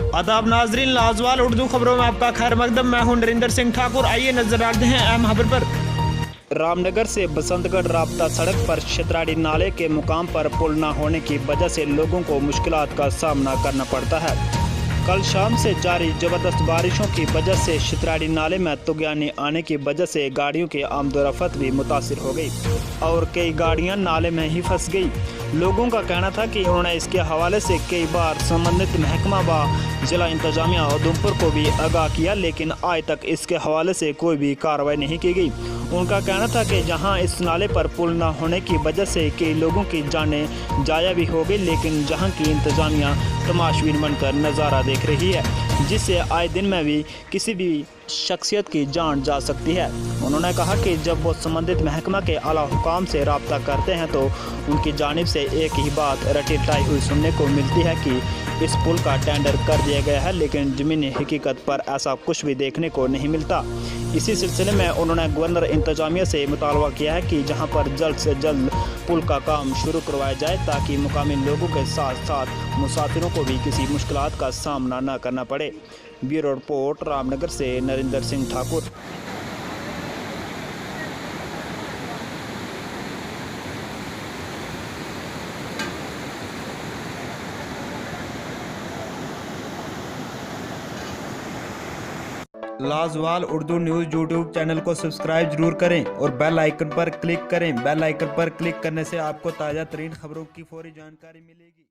आदाब नाजरीन, लाजवाल उर्दू खबरों में आपका खैर मकदम। मैं हूं नरेंद्र सिंह ठाकुर। आइए नजर डालते हैं अहम खबर पर। रामनगर से बसंतगढ़ राब्ता सड़क पर शितराड़ी नाले के मुकाम पर पुल न होने की वजह से लोगों को मुश्किलात का सामना करना पड़ता है। कल शाम से जारी जबरदस्त बारिशों की वजह से शितराड़ी नाले में तुगयानी आने की वजह से गाड़ियों की आमदोरफ्त भी मुतासिर हो गई और कई गाड़ियां नाले में ही फंस गई। लोगों का कहना था कि उन्होंने इसके हवाले से कई बार संबंधित महकमा व जिला इंतजामिया उधमपुर को भी आगाह किया, लेकिन आज तक इसके हवाले से कोई भी कार्रवाई नहीं की गई। उनका कहना था कि जहां इस नाले पर पुल न होने की वजह से कई लोगों की जानें जाया भी हो गई, लेकिन जहां की इंतजामिया तमाशबीन बनकर नज़ारा देख रही है, जिससे आए दिन में भी किसी भी शख्सियत की जान जा सकती है। उन्होंने कहा कि जब वो संबंधित महकमा के आला हुकाम से रब्ता करते हैं तो उनकी जानिब से एक ही बात रटी-रटाई हुई सुनने को मिलती है कि इस पुल का टेंडर कर दिया गया है, लेकिन ज़मीनी हकीकत पर ऐसा कुछ भी देखने को नहीं मिलता। इसी सिलसिले में उन्होंने गवर्नर इंतजामिया से मुतालबा किया है कि जहां पर जल्द से जल्द पुल का काम शुरू करवाया जाए, ताकि मुकामी लोगों के साथ साथ मुसाफिरों को भी किसी मुश्किलात का सामना न करना पड़े। ब्यूरो रिपोर्ट, रामनगर से Narendra Singh Thakur. Lajwal Urdu news YouTube channel को सब्सक्राइब जरूर करें और बेल आइकन पर क्लिक करें। बेल आइकन पर क्लिक करने से आपको ताज़ा तरीन खबरों की फौरी जानकारी मिलेगी।